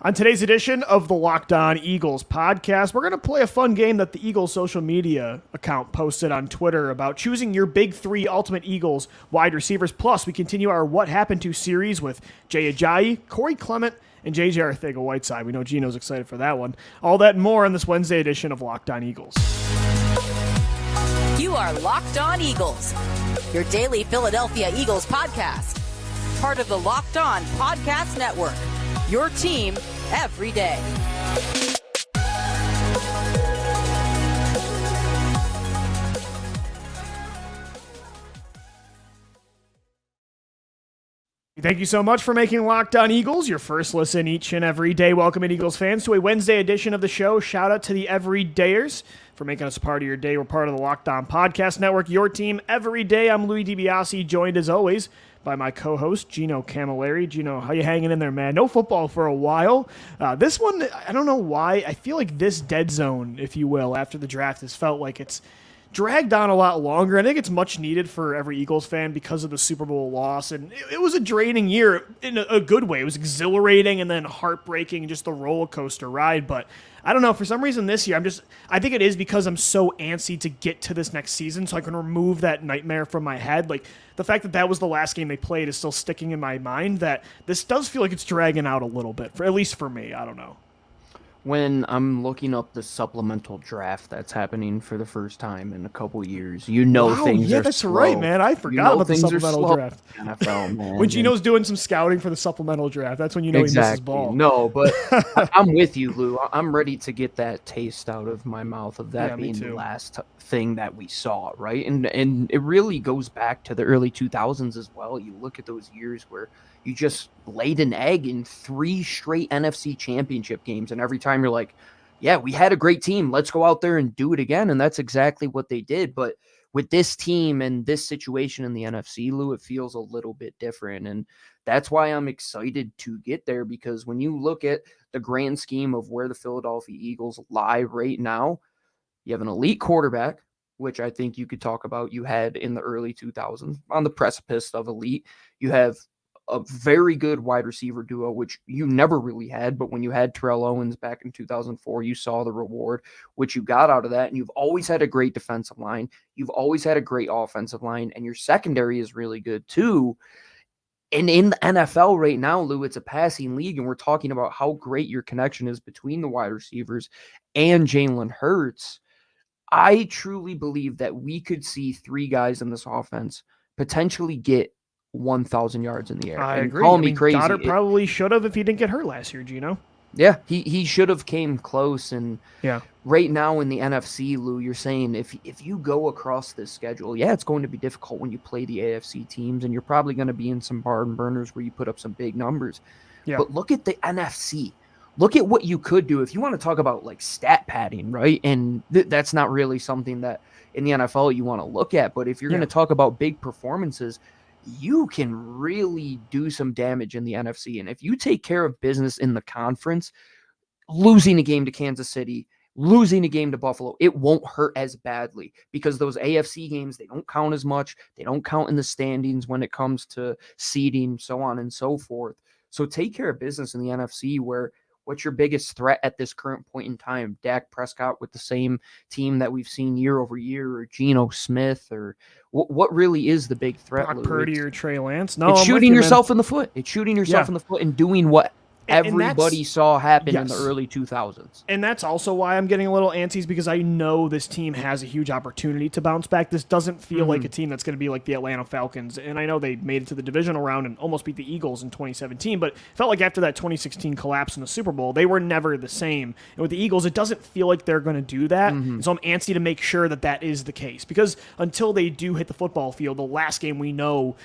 On today's edition of the Locked On Eagles podcast, we're going to play a fun game that the Eagles social media account posted on Twitter about choosing your big three ultimate Eagles wide receivers. Plus, we continue our What Happened To series with Jay Ajayi, Clement, and JJ Arcega-Whiteside. We know Gino's excited for that one. All that and more on this Wednesday edition of Locked On Eagles. You are Locked On Eagles, your daily Philadelphia Eagles podcast. Part of the Locked On Podcast Network, your team every day. Thank you so much for making Locked On Eagles your first listen each and every day. Welcome in, Eagles fans, to a Wednesday edition of the show. Shout out to the Everydayers for making us a part of your day. We're part of the Locked On Podcast Network, your team every day. I'm Louie DiBiase, joined as always by my co-host, Gino Camilleri. Gino, how you hanging in there, man? No football for a while. This one, I don't know why. I feel like this dead zone, if you will, after the draft has felt like it's dragged on a lot longer. I think it's much needed for every Eagles fan because of the Super Bowl loss. And it was a draining year in a good way. It was exhilarating and then heartbreaking, just the roller coaster ride. But I don't know, for some reason this year, I think it is because I'm so antsy to get to this next season so I can remove that nightmare from my head. Like, the fact that that was the last game they played is still sticking in my mind, that this does feel like it's dragging out a little bit, at least for me. I don't know. When I'm looking up the supplemental draft that's happening for the first time in a couple years, things are that's slow. right, man. I forgot about the supplemental draft. NFL, man. When Gino's doing some scouting for the supplemental draft, that's when you know he misses ball. No, but I'm with you, Lou. I'm ready to get that taste out of my mouth of that being the last thing that we saw, right? And it really goes back to the early 2000s as well. You look at those years where you just laid an egg in 3 straight NFC championship games. And every time you're like, yeah, we had a great team. Let's go out there and do it again. And that's exactly what they did. But with this team and this situation in the NFC, Lou, it feels a little bit different. And that's why I'm excited to get there, because when you look at the grand scheme of where the Philadelphia Eagles lie right now, you have an elite quarterback, which I think you could talk about. You had in the early 2000s on the precipice of elite. You have a very good wide receiver duo, which you never really had, but when you had Terrell Owens back in 2004, you saw the reward, which you got out of that. And you've always had a great defensive line. You've always had a great offensive line, and your secondary is really good too. And in the NFL right now, Lou, it's a passing league, and we're talking about how great your connection is between the wide receivers and Jalen Hurts. I truly believe that we could see 3 guys in this offense potentially get 1,000 yards in the air. I agree. Call me crazy. Goddard probably should have if he didn't get hurt last year, Gino. Yeah, he should have came close. And yeah, right now in the NFC, Lou, you're saying if you go across this schedule, yeah, it's going to be difficult when you play the AFC teams, and you're probably going to be in some barn burners where you put up some big numbers. Yeah. But look at the NFC. Look at what you could do if you want to talk about like stat padding, right? And that's not really something that in the NFL you want to look at. But if you're going to talk about big performances, you can really do some damage in the NFC. And if you take care of business in the conference, losing a game to Kansas City, losing a game to Buffalo, it won't hurt as badly, because those AFC games, they don't count as much. They don't count in the standings when it comes to seeding, so on and so forth. So take care of business in the NFC, where what's your biggest threat at this current point in time? Dak Prescott with the same team that we've seen year over year, or Geno Smith, or what really is the big threat? Brock Purdy or Trey Lance? No, it's shooting yourself in the foot. It's shooting yourself in the foot and doing what everybody saw happen in the early 2000s. And that's also why I'm getting a little antsy, because I know this team has a huge opportunity to bounce back. This doesn't feel like a team that's going to be like the Atlanta Falcons. And I know they made it to the divisional round and almost beat the Eagles in 2017, but it felt like after that 2016 collapse in the Super Bowl, they were never the same. And with the Eagles, it doesn't feel like they're going to do that. And so I'm antsy to make sure that that is the case, because until they do hit the football field, the last game we know,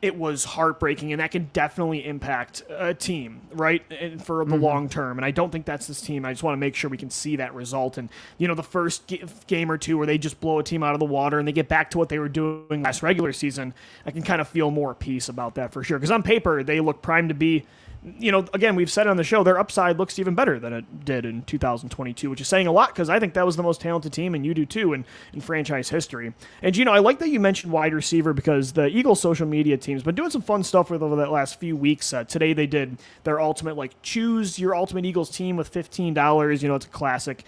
it was heartbreaking, and that can definitely impact a team, right, and for the long term. And I don't think that's this team. I just want to make sure we can see that result. And, the first game or two where they just blow a team out of the water and they get back to what they were doing last regular season, I can kind of feel more peace about that for sure. Because on paper, they look primed to be again, we've said on the show, their upside looks even better than it did in 2022, which is saying a lot because I think that was the most talented team, and you do too, in franchise history. And, I like that you mentioned wide receiver because the Eagles social media team's been doing some fun stuff over that last few weeks. Today they did their ultimate, choose your ultimate Eagles team with $15. It's a classic,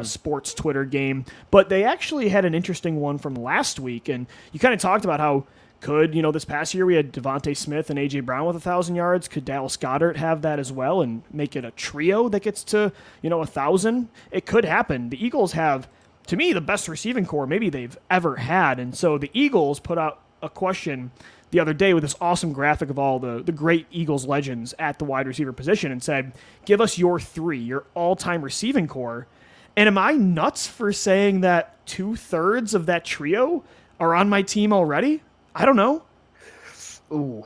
sports Twitter game. But they actually had an interesting one from last week, and you kind of talked about how this past year we had DeVonta Smith and A.J. Brown with 1,000 yards. Could Dallas Goedert have that as well and make it a trio that gets to, 1,000? It could happen. The Eagles have, to me, the best receiving core maybe they've ever had. And so the Eagles put out a question the other day with this awesome graphic of all the great Eagles legends at the wide receiver position and said, give us your all-time receiving core. And am I nuts for saying that 2/3 of that trio are on my team already? I don't know. Ooh,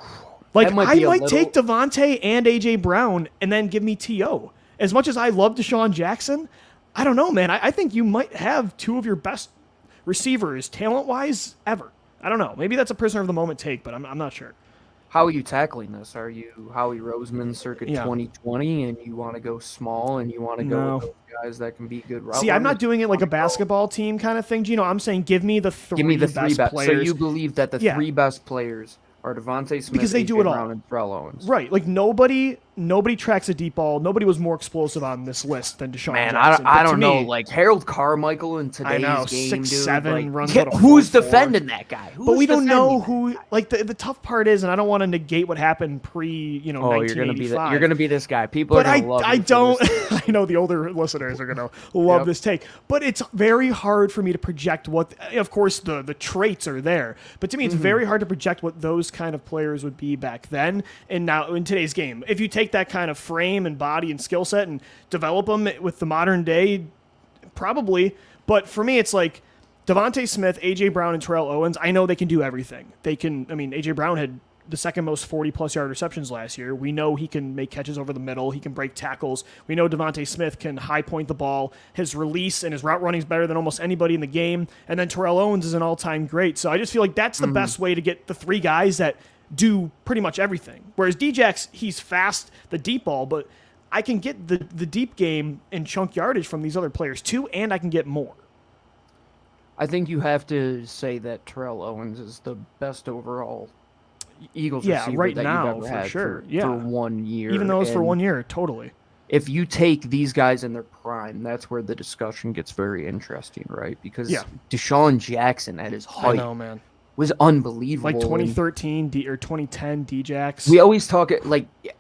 I might take DeVonta and A.J. Brown and then give me T.O. As much as I love Desean Jackson, I don't know, man. I think you might have two of your best receivers, talent-wise, ever. I don't know. Maybe that's a prisoner of the moment take, but I'm not sure. How are you tackling this? Are you Howie Roseman circa 2020 and you want to go small and you want to go with those guys that can be good route See, I'm not doing it like a basketball team kind of thing, Gino. I'm saying give me the three best players. So you believe that the three best players are DeVonta Smith, because they do it all. Brown, and Terrell Owens. Right. Nobody tracks a deep ball. Nobody was more explosive on this list than Desean Jackson. I don't know. Harold Carmichael in today's game, 6'7", runs who's defending that guy? But we don't know who. The tough part is, and I don't want to negate what happened pre, 1985. You're gonna be this guy. People are gonna love. I don't. I know the older listeners are gonna love this take, but it's very hard for me to project what. Of course, the traits are there, but to me, it's very hard to project what those kind of players would be back then and now in today's game. If you take that kind of frame and body and skill set and develop them with the modern day, probably. But for me, it's like DeVonta Smith, A.J. Brown, and Terrell Owens. I know they can do everything. A.J. Brown had the second most 40-plus yard receptions last year. We know he can make catches over the middle. He can break tackles. We know DeVonta Smith can high point the ball. His release and his route running is better than almost anybody in the game. And then Terrell Owens is an all-time great. So I just feel like that's the best way to get the three guys that do pretty much everything. Whereas Djax, he's fast, the deep ball, but I can get the deep game and chunk yardage from these other players too, and I can get more. I think you have to say that Terrell Owens is the best overall Eagles receiver right that now, you've ever had for 1 year. Even though it's for 1 year, totally. If you take these guys in their prime, that's where the discussion gets very interesting, right? Because Desean Jackson at his height, I know, man, was unbelievable. 2013 or 2010 Djax. We always talk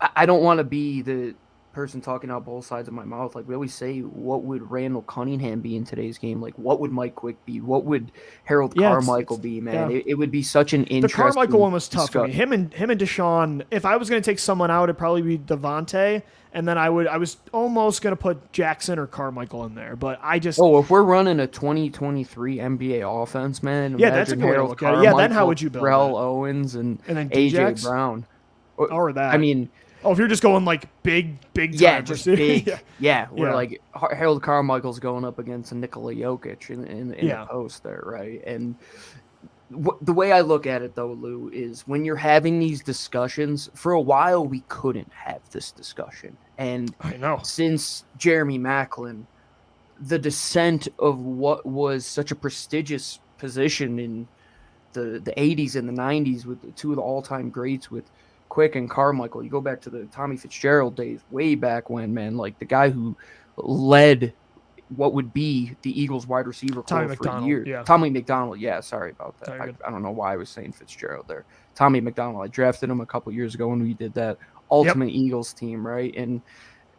I don't want to be the person talking out both sides of my mouth. We always say, what would Randall Cunningham be in today's game? What would Mike Quick be? What would Harold Carmichael be, man? It would be such an interesting The Carmichael one was tough for me. Him and Desean, if I was going to take someone out, it'd probably be DeVonta, and then I was almost going to put Jackson or Carmichael in there, but I just... if we're running a 2023 NBA offense, man, that's a good way to look at it. Yeah, then how would you build Terrell Owens and then A.J. Brown. Or that. I mean... if you're just going big time. Yeah, just big. Where Harold Carmichael's going up against a Nikola Jokic in the post there, right? And the way I look at it, though, Lou, is when you're having these discussions, for a while we couldn't have this discussion. And I know. Since Jeremy Maclin, the descent of what was such a prestigious position in the 80s and the 90s with two of the all-time greats with Quick and Carmichael. You go back to the Tommy Fitzgerald days, way back when, man, the guy who led what would be the Eagles wide receiver core for years. Yeah. Tommy McDonald, sorry about that. I don't know why I was saying Fitzgerald there. Tommy McDonald, I drafted him a couple years ago when we did that Ultimate Eagles team, right? And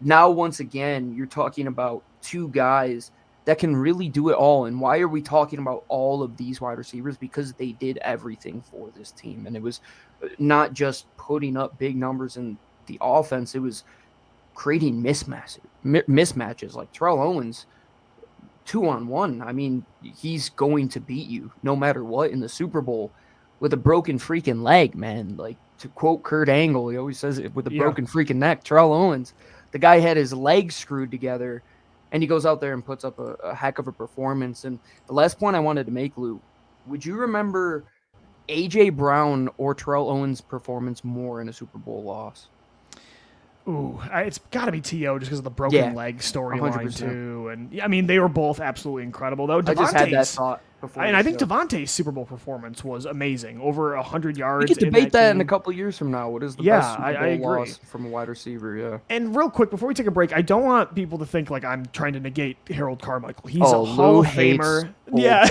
now, once again, you're talking about two guys that can really do it all. And why are we talking about all of these wide receivers? Because they did everything for this team. And it was not just putting up big numbers in the offense, it was creating mismatches. Like Terrell Owens, 2-on-1. I mean, he's going to beat you no matter what in the Super Bowl with a broken freaking leg, man. To quote Kurt Angle, he always says it with a broken freaking neck. Terrell Owens, the guy had his legs screwed together, and he goes out there and puts up a heck of a performance. And the last point I wanted to make, Lou, would you remember A.J. Brown or Terrell Owens' performance more in a Super Bowl loss? Ooh, it's got to be T.O. just because of the broken leg storyline, too. And I mean, they were both absolutely incredible, though. I just had that thought before. And I think DeVonta's Super Bowl performance was amazing. Over 100 yards. We could debate that in a couple years from now. What is the best Super Bowl I agree. loss from a wide receiver? Yeah. And real quick, before we take a break, I don't want people to think like I'm trying to negate Harold Carmichael. He's a Hall of Famer. Yeah,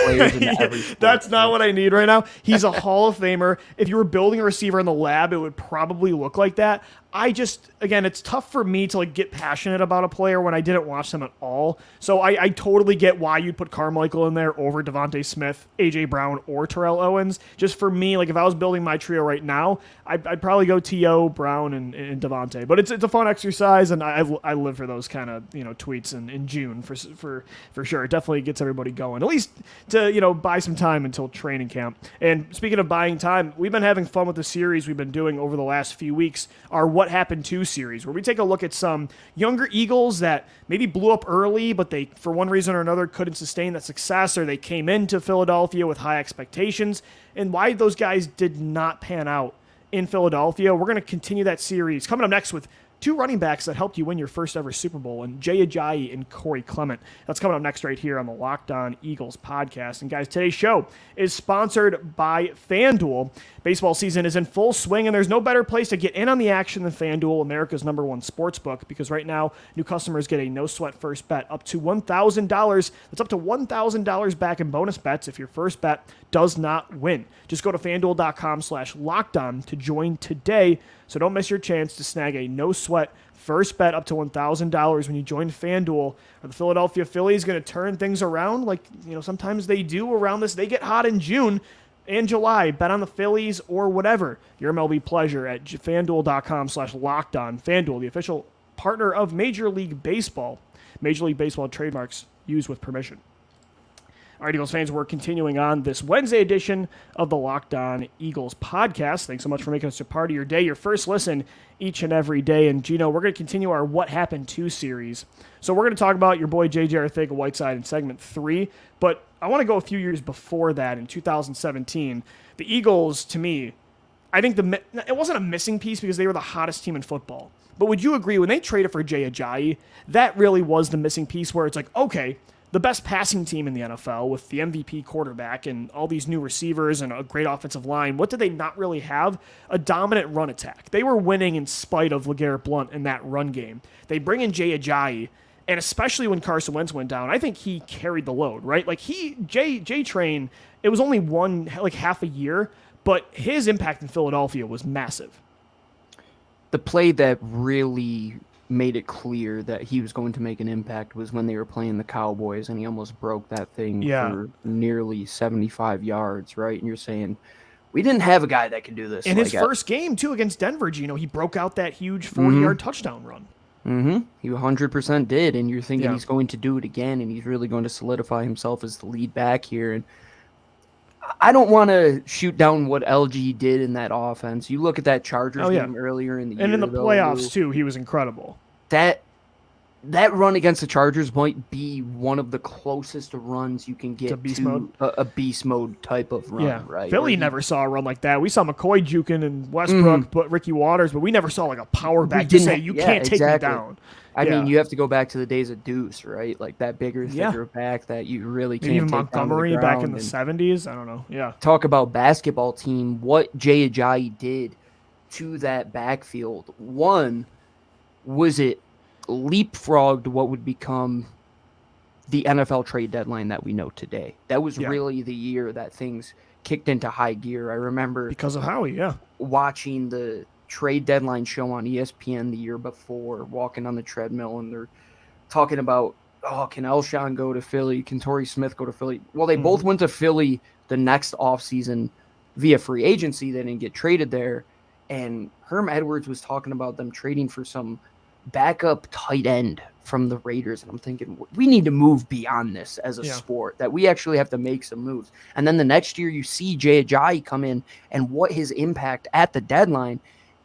that's not what I need right now. He's a Hall of Famer. If you were building a receiver in the lab, it would probably look like that. Again, it's tough for me to like get passionate about a player when I didn't watch them at all. So I totally get why you'd put Carmichael in there over DeVonta Smith, AJ Brown, or Terrell Owens. Just for me, like if I was building my trio right now, I'd probably go T.O., Brown, and DeVonta. But it's a fun exercise, and I live for those kind of tweets in June for sure. It definitely gets everybody going, at least to buy some time until training camp. And speaking of buying time, we've been having fun with the series we've been doing over the last few weeks. Our What Happened To series, where we take a look at some younger Eagles that maybe blew up early, but they, for one reason or another, couldn't sustain that success, or they came into Philadelphia with high expectations, and why those guys did not pan out in Philadelphia. We're going to continue that series. Coming up next with two running backs that helped you win your first ever Super Bowl, and Jay Ajayi and Clement. That's coming up next right here on the Locked On Eagles podcast. And guys, today's show is sponsored by FanDuel. Baseball season is in full swing, and there's no better place to get in on the action than FanDuel, America's #1 sportsbook, because right now, new customers get a no-sweat first bet up to $1,000. That's up to $1,000 back in bonus bets if your first bet does not win. Just go to FanDuel.com/lockedon to join today, so don't miss your chance to snag a no-sweat first bet up to $1,000 when you join FanDuel. Are the Philadelphia Phillies going to turn things around like sometimes they do around this? They get hot in June and July. Bet on the Phillies or whatever your MLB pleasure at FanDuel.com/lockedon. FanDuel, the official partner of Major League Baseball. Major League Baseball trademarks used with permission. All right, Eagles fans, we're continuing on this Wednesday edition of the Locked On Eagles podcast. Thanks so much for making us a part of your day, your first listen each and every day. And Gino, we're going to continue our What Happened To series. So we're going to talk about your boy JJ Arcega-Whiteside in segment 3, but I want to go a few years before that in 2017. The Eagles, to me, I think it wasn't a missing piece because they were the hottest team in football. But would you agree when they traded for Jay Ajayi, that really was the missing piece where it's like, okay, the best passing team in the NFL with the MVP quarterback and all these new receivers and a great offensive line, what did they not really have? A dominant run attack. They were winning in spite of LeGarrette Blount in that run game. They bring in Jay Ajayi, and especially when Carson Wentz went down, I think he carried the load, right? Like J-Train, it was only half a year, but his impact in Philadelphia was massive. The play that really made it clear that he was going to make an impact was when they were playing the Cowboys, and he almost broke that thing for nearly 75 yards, right? And you're saying, we didn't have a guy that could do this. In his first game, too, against Denver, Gino, he broke out that huge 40-yard touchdown run. Mm-hmm. He 100% did, and you're thinking he's going to do it again, and he's really going to solidify himself as the lead back here. And I don't want to shoot down what LG did in that offense. You look at that Chargers game earlier in the year. And in the playoffs, too, he was incredible. That run against the Chargers might be one of the closest runs you can get to a beast mode type of run, right? Philly never saw a run like that. We saw McCoy juking and Westbrook, but Ricky Waters, but we never saw like a power back to say, you can't take me down. I mean, you have to go back to the days of Deuce, right? Like that bigger, thicker back that you really can't even take Montgomery down the back in the 70s. I don't know. Yeah. Talk about basketball team. What Jay Ajayi did to that backfield. One, was it leapfrogged what would become the NFL trade deadline that we know today. That was really the year that things kicked into high gear. I remember because of Howie, watching the trade deadline show on ESPN the year before, walking on the treadmill, and they're talking about, can Elshon go to Philly? Can Torrey Smith go to Philly? Well, they both went to Philly the next offseason via free agency. They didn't get traded there. And Herm Edwards was talking about them trading for some backup tight end from the Raiders. And I'm thinking, we need to move beyond this as a sport, that we actually have to make some moves. And then the next year you see Jay Ajayi come in and what his impact at the deadline,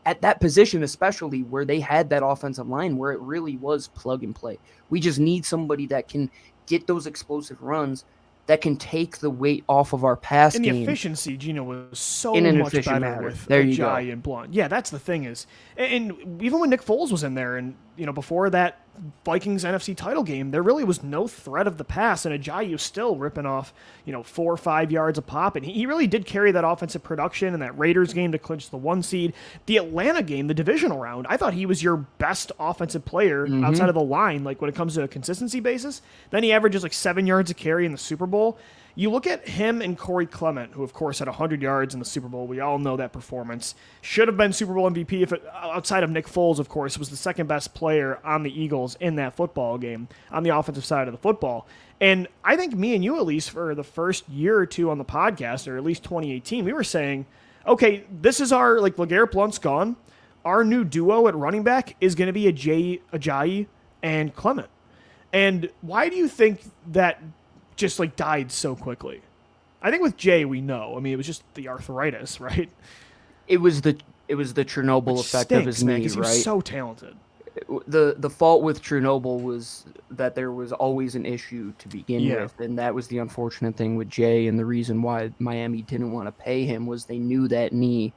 at that position especially, where they had that offensive line where it really was plug and play. We just need somebody that can get those explosive runs that can take the weight off of our pass and game. the efficiency, Gino, was so in much better with Ajayi and Blount. Yeah, that's the thing is, and even when Nick Foles was in there, and before that Vikings NFC title game, there really was no threat of the pass, and Ajayi was still ripping off 4 or 5 yards a pop, and he really did carry that offensive production in that Raiders game to clinch the 1 seed. The Atlanta game, the divisional round, I thought he was your best offensive player outside of the line, like when it comes to a consistency basis. Then he averages like 7 yards a carry in the Super Bowl. You look at him and Corey Clement, who, of course, had 100 yards in the Super Bowl. We all know that performance. Should have been Super Bowl MVP if outside of Nick Foles, of course, was the second best player on the Eagles in that football game on the offensive side of the football. And I think me and you, at least for the first year or two on the podcast, or at least 2018, we were saying, okay, this is our, LeGarrette Blount's gone. Our new duo at running back is going to be Jay Ajayi and Clement. And why do you think that just died so quickly? I think with Jay, we know. I mean, it was just the arthritis, right? It was the Chernobyl effect of his knee, right? He was so talented. The fault with Chernobyl was that there was always an issue to begin with, and that was the unfortunate thing with Jay. And the reason why Miami didn't want to pay him was they knew that knee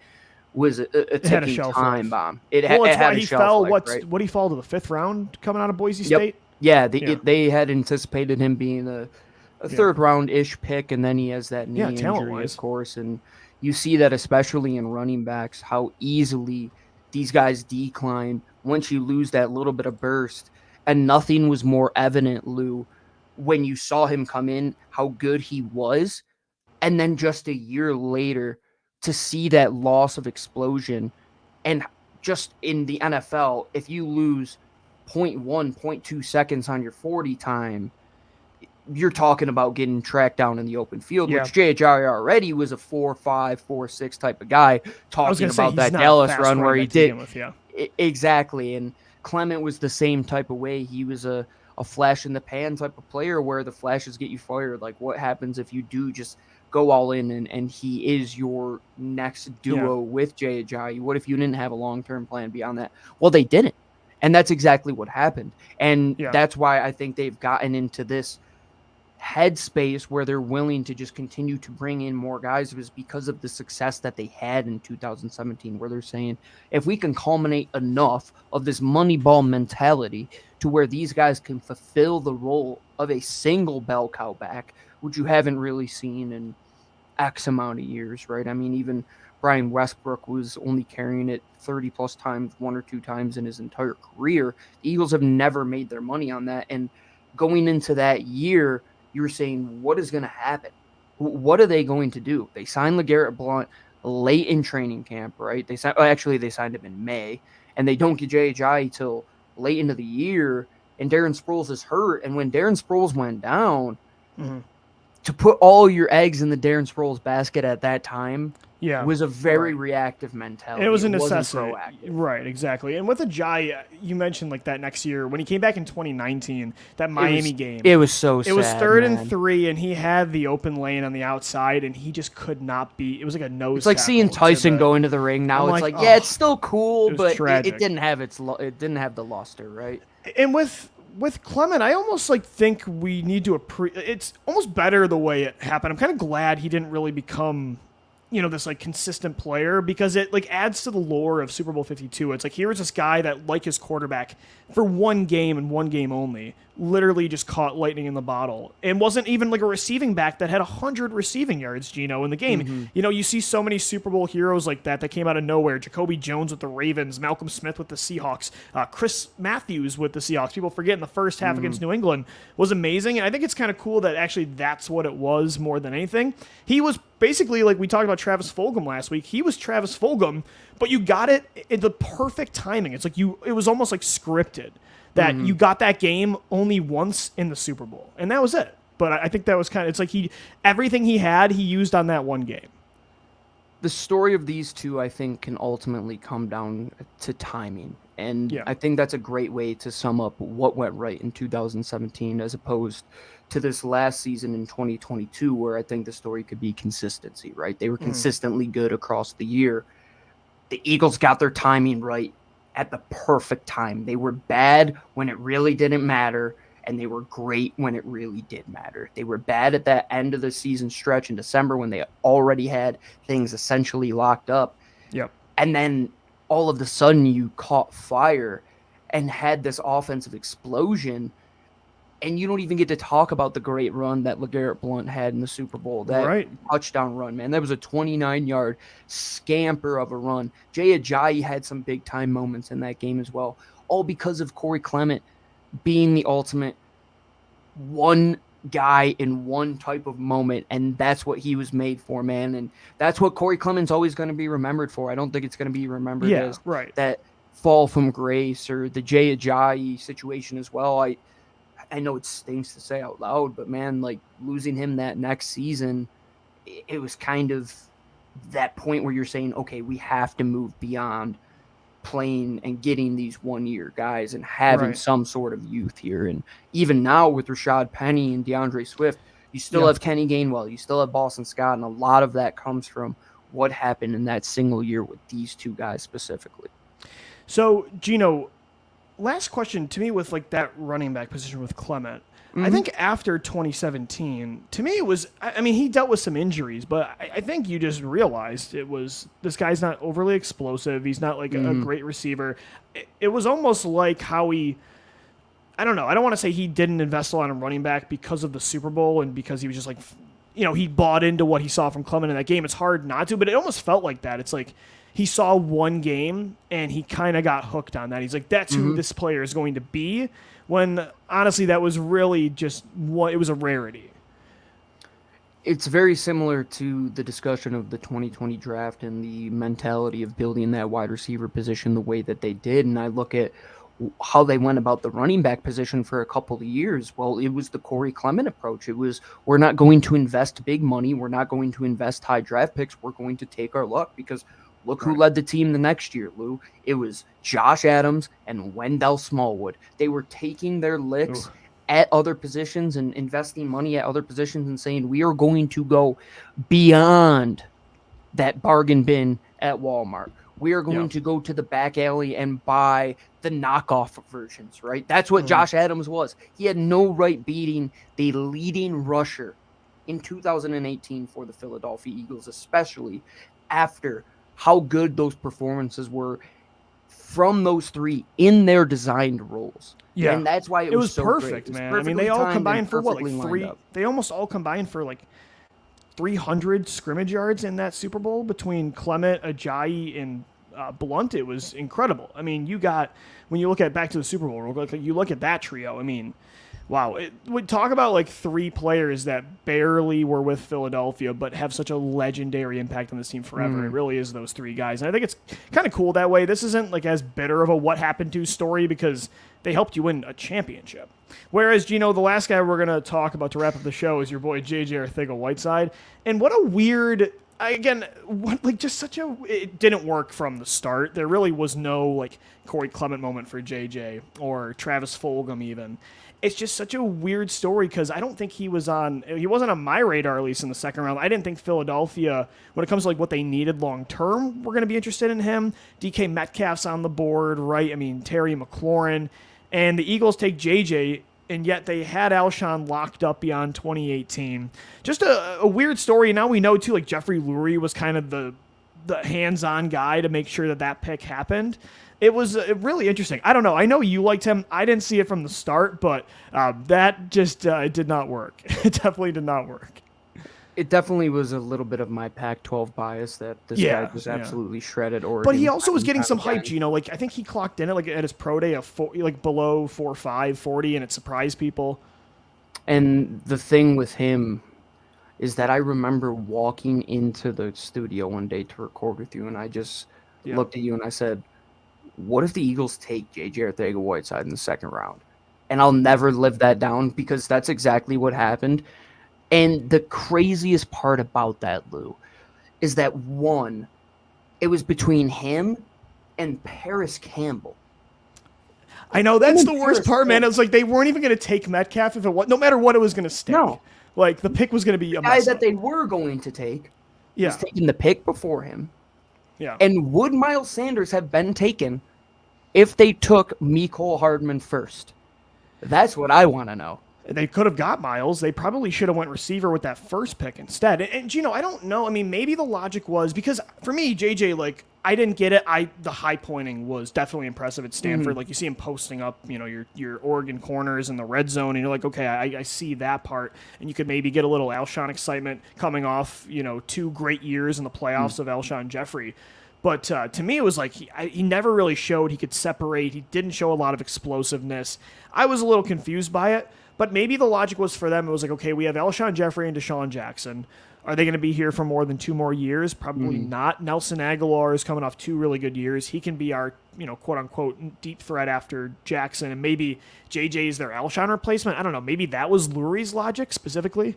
was a ticking time bomb. It had a shelf life, right? What he fall to the 5th round coming out of Boise State? Yeah, they had anticipated him being a 3rd round-ish pick, and then he has that knee injury, of course. And you see that especially in running backs, how easily these guys decline once you lose that little bit of burst. And nothing was more evident, Lou, when you saw him come in, how good he was. And then just a year later, to see that loss of explosion. And just in the NFL, if you lose 0.1, 0.2 seconds on your 40 time, you're talking about getting tracked down in the open field, which JJAW already was a 4.5, 4.6 type of guy, talking about that Dallas run where he did. Exactly. And Clement was the same type of way. He was a flash in the pan type of player where the flashes get you fired. Like, what happens if you do just go all in and he is your next duo with Jay Ajayi? What if you didn't have a long-term plan beyond that? Well, they didn't. And that's exactly what happened. And that's why I think they've gotten into this headspace where they're willing to just continue to bring in more guys, is because of the success that they had in 2017, where they're saying, if we can culminate enough of this Moneyball mentality to where these guys can fulfill the role of a single bell cow back, which you haven't really seen in X amount of years, right? I mean, even Brian Westbrook was only carrying it 30 plus times, 1 or 2 times in his entire career. The Eagles have never made their money on that. And going into that year, you were saying, what is going to happen? What are they going to do? They signed LeGarrette Blount late in training camp, right? They signed him in May, and they don't get Jay Ajayi till late into the year, and Darren Sproles is hurt. And when Darren Sproles went down, to put all your eggs in the Darren Sproles basket at that time was a very reactive mentality. And it was a necessity. Right, exactly. And with Ajayi, you mentioned that next year, when he came back in 2019, that Miami game. It was so sad. It was 3rd and 3, and he had the open lane on the outside, and he just could not be. It was like a nose. It's like seeing Tyson go into the ring now. It's it's still cool, but it didn't have the luster, right? And with Clement, I almost think we need to it's almost better the way it happened. I'm kind of glad he didn't really become this consistent player, because it adds to the lore of Super Bowl 52. It's here's this guy that, like his quarterback, for one game and one game only, literally just caught lightning in the bottle and wasn't even a receiving back that had 100 receiving yards, Gino, in the game. You see so many Super Bowl heroes like that came out of nowhere. Jacoby Jones with the Ravens, Malcolm Smith with the Seahawks, Chris Matthews with the Seahawks. People forget in the first half against New England was amazing. And I think it's kind of cool that actually that's what it was more than anything. He was basically, we talked about Travis Fulgham last week. He was Travis Fulgham, but you got it in the perfect timing. It's it was almost scripted that you got that game only once in the Super Bowl, and that was it. But I think that was kind of, it's everything he had, he used on that one game. The story of these two, I think, can ultimately come down to timing. And I think that's a great way to sum up what went right in 2017 as opposed to this last season in 2022, where I think the story could be consistency, right? They were consistently good across the year. The Eagles got their timing right at the perfect time. They were bad when it really didn't matter, and they were great when it really did matter. They were bad at that end of the season stretch in December when they already had things essentially locked up. Yep. And then all of a sudden you caught fire and had this offensive explosion, and you don't even get to talk about the great run that LeGarrette Blount had in the Super Bowl. That touchdown run, man. That was a 29-yard scamper of a run. Jay Ajayi had some big-time moments in that game as well, all because of Corey Clement being the ultimate one guy in one type of moment, and that's what he was made for, man. And that's what Corey Clement's always going to be remembered for. I don't think it's going to be remembered as that fall from grace or the Jay Ajayi situation as well. I know it stinks to say out loud, but man, like losing him that next season, it was kind of that point where you're saying, okay, we have to move beyond playing and getting these 1-year guys and having some sort of youth here. And even now with Rashad Penny and DeAndre Swift, you still have Kenny Gainwell, you still have Boston Scott, and a lot of that comes from what happened in that single year with these two guys specifically. So, Gino, last question to me with like that running back position with Clement. I think after 2017, to me it was, I mean, he dealt with some injuries, but I think you just realized it was, this guy's not overly explosive. He's not like a great receiver. It was almost like how he, I don't know. I don't want to say he didn't invest a lot in running back because of the Super Bowl and because he was just like, you know, he bought into what he saw from Clement in that game. It's hard not to, but it almost felt like that. It's like he saw one game and he kind of got hooked on that. He's like, that's who this player is going to be. When honestly, that was really just what it was, a rarity. It's very similar to the discussion of the 2020 draft and the mentality of building that wide receiver position the way that they did. And I look at how they went about the running back position for a couple of years. Well, it was the Corey Clement approach. It was, we're not going to invest big money. We're not going to invest high draft picks. We're going to take our luck because look who led the team the next year, Lou. It was Josh Adams and Wendell Smallwood. They were taking their licks at other positions and investing money at other positions and saying, we are going to go beyond that bargain bin at Walmart. We are going to go to the back alley and buy the knockoff versions, right? That's what Josh Adams was. He had no right beating the leading rusher in 2018 for the Philadelphia Eagles, especially after how good those performances were from those three in their designed roles. Yeah. And that's why it was so perfect, great. Man. I mean, they all combined for what, like three? They almost all combined for like 300 scrimmage yards in that Super Bowl between Clement, Ajayi, and Blount. It was incredible. I mean, you got, when you look at back to the Super Bowl, you look at that trio. I mean, wow. We talk about like three players that barely were with Philadelphia but have such a legendary impact on this team forever. It really is those three guys. And I think it's kind of cool that way. This isn't like as bitter of a what happened to story because they helped you win a championship. Whereas, Gino, the last guy we're going to talk about to wrap up the show is your boy JJ Arcega-Whiteside. And what a weird, again, it didn't work from the start. There really was no like Corey Clement moment for JJ or Travis Fulgham even. It's just such a weird story because I don't think he wasn't on my radar, at least in the second round. I didn't think Philadelphia, when it comes to like what they needed long term, were going to be interested in him. DK Metcalf's on the board, right? I mean, Terry McLaurin. And the Eagles take JJ, and yet they had Alshon locked up beyond 2018. Just a weird story. Now we know, too, like Jeffrey Lurie was kind of the hands-on guy to make sure that pick happened. It was really interesting. I don't know. I know you liked him. I didn't see it from the start, but that just it did not work. It definitely did not work. It definitely was a little bit of my Pac-12 bias that this guy was absolutely shredded. But he also was getting some hype, you know. Like I think he clocked in at his pro day below 4.5 40, and it surprised people. And the thing with him is that I remember walking into the studio one day to record with you, and I just looked at you and I said, what if the Eagles take JJ Arcega-Whiteside in the second round? And I'll never live that down because that's exactly what happened. And the craziest part about that, Lou, is that one, it was between him and Paris Campbell. I know, that's the worst part, man. It was like they weren't even going to take Metcalf if it was, no matter what, it was going to stick. No. Like the pick was going to be a guy that they were going to take was taking the pick before him. Yeah. And would Miles Sanders have been taken if they took Mecole Hardman first? That's what I want to know. They could have got Miles. They probably should have went receiver with that first pick instead. And Gino, I don't know. I mean, maybe the logic was because for me, JJ, like, I didn't get it. The high pointing was definitely impressive at Stanford. Like, you see him posting up, your Oregon corners in the red zone, and you're like, okay, I see that part. And you could maybe get a little Alshon excitement coming off, 2 great years in the playoffs of Alshon Jeffrey. But to me, it was like he never really showed he could separate. He didn't show a lot of explosiveness. I was a little confused by it. But maybe the logic was for them, it was like, okay, we have Alshon Jeffrey and Desean Jackson. Are they going to be here for more than 2 more years? Probably not. Nelson Aguilar is coming off 2 really good years. He can be our, quote-unquote, deep threat after Jackson. And maybe JJ is their Alshon replacement. I don't know. Maybe that was Lurie's logic specifically.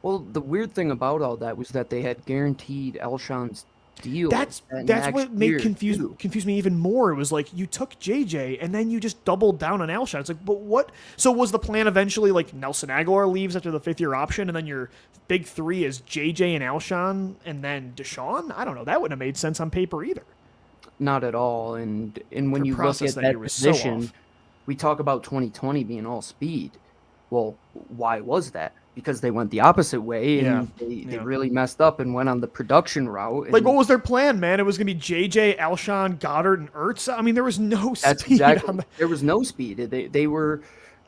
Well, the weird thing about all that was that they had guaranteed Alshon's deal. That's what made confuse me even more. It was like you took JJ and then you just doubled down on Alshon. It's like, but what? So was the plan eventually like Nelson Aguilar leaves after the 5th-year option, and then your big 3 is JJ and Alshon, and then Desean? I don't know. That wouldn't have made sense on paper either. Not at all. And when you look at that position, we talk about 2020 being all speed. Well, why was that? Because they went the opposite way, and they really messed up and went on the production route. Like, what was their plan, man? It was going to be JJ, Alshon, Goddard, and Ertz. I mean, there was no speed. There was no speed. They were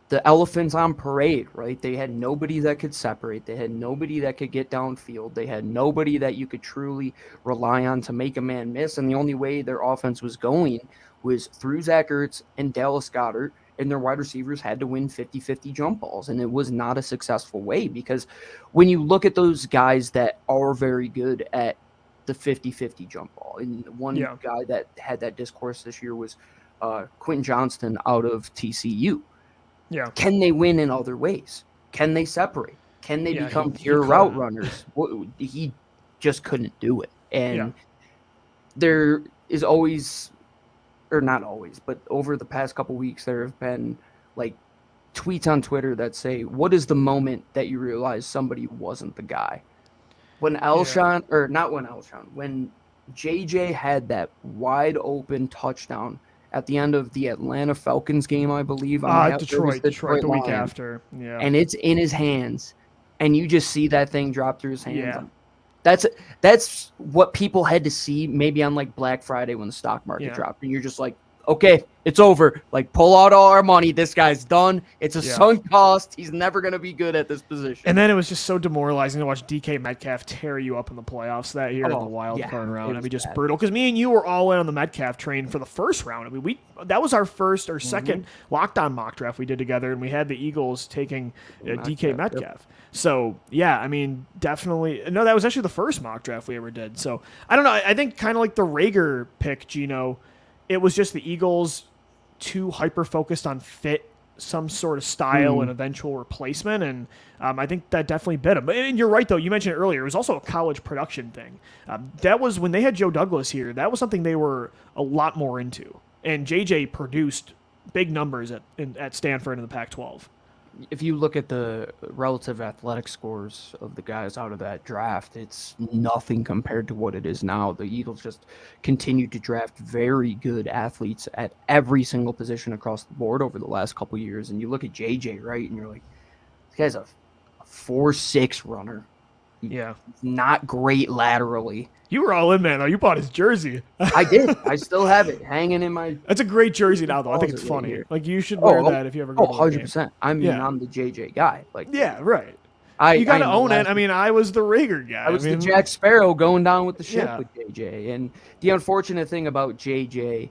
the elephants on parade, right? They had nobody that could separate. They had nobody that could get downfield. They had nobody that you could truly rely on to make a man miss. And the only way their offense was going was through Zach Ertz and Dallas Goedert, and their wide receivers had to win 50-50 jump balls. And it was not a successful way, because when you look at those guys that are very good at the 50-50 jump ball, and one guy that had that discourse this year was Quentin Johnston out of TCU. Yeah. Can they win in other ways? Can they separate? Can they become pure route runners? He just couldn't do it. And there is always, or not always, but over the past couple weeks, there have been like tweets on Twitter that say, what is the moment that you realize somebody wasn't the guy? When when JJ had that wide open touchdown at the end of the Atlanta Falcons game, I believe. Detroit the week after. Yeah. And it's in his hands, and you just see that thing drop through his hands. Yeah. That's what people had to see maybe on like Black Friday when the stock market dropped, and you're just like, okay, it's over. Like, pull out all our money. This guy's done. It's a sunk cost. He's never going to be good at this position. And then it was just so demoralizing to watch DK Metcalf tear you up in the playoffs that year in the wild card round. I mean, just brutal. Because me and you were all in on the Metcalf train for the first round. I mean, that was our first or second lockdown mock draft we did together, and we had the Eagles taking DK Metcalf. Yep. So, yeah, I mean, definitely. No, that was actually the first mock draft we ever did. So, I don't know. I think kind of like the Rager pick, Gino, it was just the Eagles too hyper-focused on fit, some sort of style and eventual replacement, and I think that definitely bit them. And you're right, though. You mentioned it earlier. It was also a college production thing. That was when they had Joe Douglas here. That was something they were a lot more into. And JJ produced big numbers at Stanford in the Pac-12. If you look at the relative athletic scores of the guys out of that draft, it's nothing compared to what it is now. The Eagles just continue to draft very good athletes at every single position across the board over the last couple of years. And you look at JJ, right, and you're like, this guy's a 4.6 runner. Yeah. Not great laterally. You were all in, man, though. You bought his jersey. I did. I still have it hanging in my... That's a great jersey now, though. I think it's funny. Here. Like, you should wear that if you ever go to a 100%. game. I mean, I'm the JJ guy. Like, yeah, right. You got to own it. I mean, I was the Rager guy. I was the Jack Sparrow going down with the ship with JJ. And the unfortunate thing about JJ,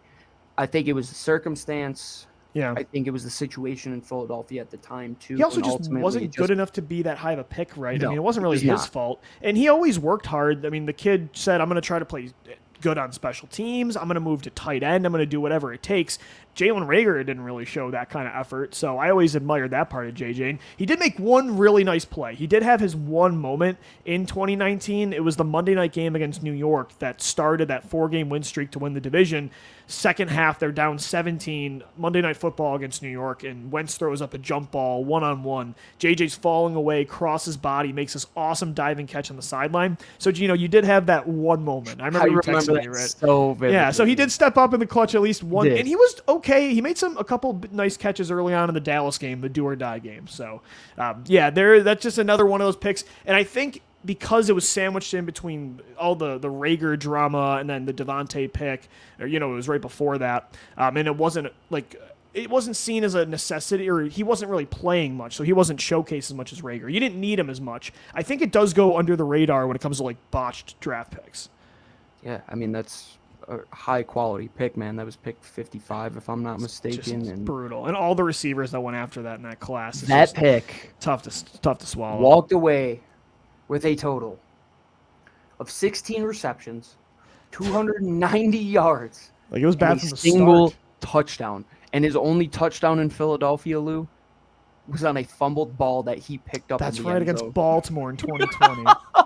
I think it was the circumstance... Yeah, I think it was the situation in Philadelphia at the time, too. He also just wasn't good enough to be that high of a pick, right? No, I mean, it wasn't really his fault. And he always worked hard. I mean, the kid said, I'm going to try to play good on special teams. I'm going to move to tight end. I'm going to do whatever it takes. Jalen Reagor didn't really show that kind of effort, so I always admired that part of JJ. And he did make one really nice play. He did have his one moment in 2019. It was the Monday night game against New York that started that 4-game win streak to win the division. Second half, they're down 17, Monday Night Football against New York, and Wentz throws up a jump ball, one-on-one. JJ's falling away, crosses body, makes this awesome diving catch on the sideline. So, Gino, you did have that one moment. I remember you texting me, right? So vividly. Yeah, so he did step up in the clutch at least one, and he was okay. okay. He made a couple nice catches early on in the Dallas game, the do or die game. So, that's just another one of those picks. And I think because it was sandwiched in between all the Rager drama and then the DeVonta pick, or, it was right before that. And it wasn't seen as a necessity, or he wasn't really playing much, so he wasn't showcased as much as Rager. You didn't need him as much. I think it does go under the radar when it comes to like botched draft picks. Yeah, I mean, that's a high-quality pick, man. That was pick 55, if I'm not mistaken. And brutal. And all the receivers that went after that in that class. That pick. Tough to swallow. Walked away with a total of 16 receptions, 290 yards. Like, it was bad from the single start. Touchdown. And his only touchdown in Philadelphia, Lou, was on a fumbled ball that he picked up. That's in the right, end against zone. Baltimore in 2020.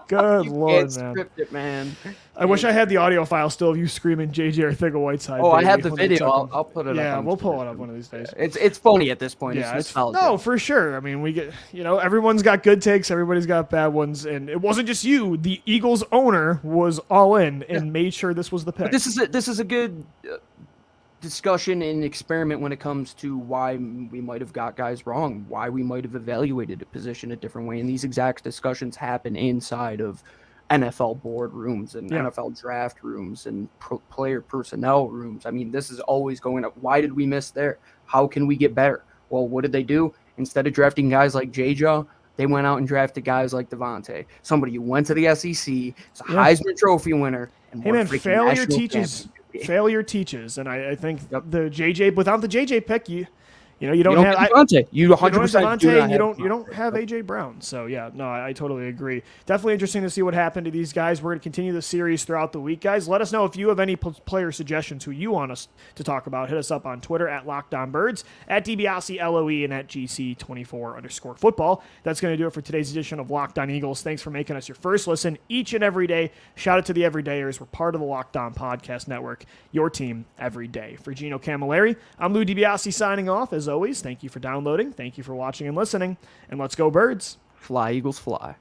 Good Lord, man. Script it, man. I wish I had the audio file still of you screaming JJ Arcega-Whiteside. Oh, I have the video. I'll put it up. Yeah, we'll pull it up one of these days. It's funny at this point. Yeah, it's no, for sure. I mean, we get, everyone's got good takes, everybody's got bad ones, and it wasn't just you. The Eagles owner was all in and made sure this was the pick. But this is a good discussion and experiment when it comes to why we might have got guys wrong, why we might have evaluated a position a different way. And these exact discussions happen inside of NFL boardrooms and NFL draft rooms and player personnel rooms. I mean, this is always going up. Why did we miss there? How can we get better? Well, what did they do? Instead of drafting guys like JJAW, they went out and drafted guys like DeVonta, somebody who went to the SEC, is a Heisman Trophy winner. And hey, man, failure teaches, and I think the JJ, without the JJ pick, you don't have DeVonta. You 100% you don't have AJ Brown. So I totally agree. Definitely interesting to see what happened to these guys. We're going to continue the series throughout the week, guys. Let us know if you have any player suggestions who you want us to talk about. Hit us up on Twitter at LockedOnBirds, at DiBiase LOE, and at GC24_football. That's going to do it for today's edition of Locked On Eagles. Thanks for making us your first listen each and every day. Shout out to the Everydayers. We're part of the Locked On Podcast Network, your team every day. For Gino Camilleri, I'm Lou DiBiase signing off. As always, thank you for downloading, thank you for watching and listening, and let's go Birds. Fly, Eagles, fly.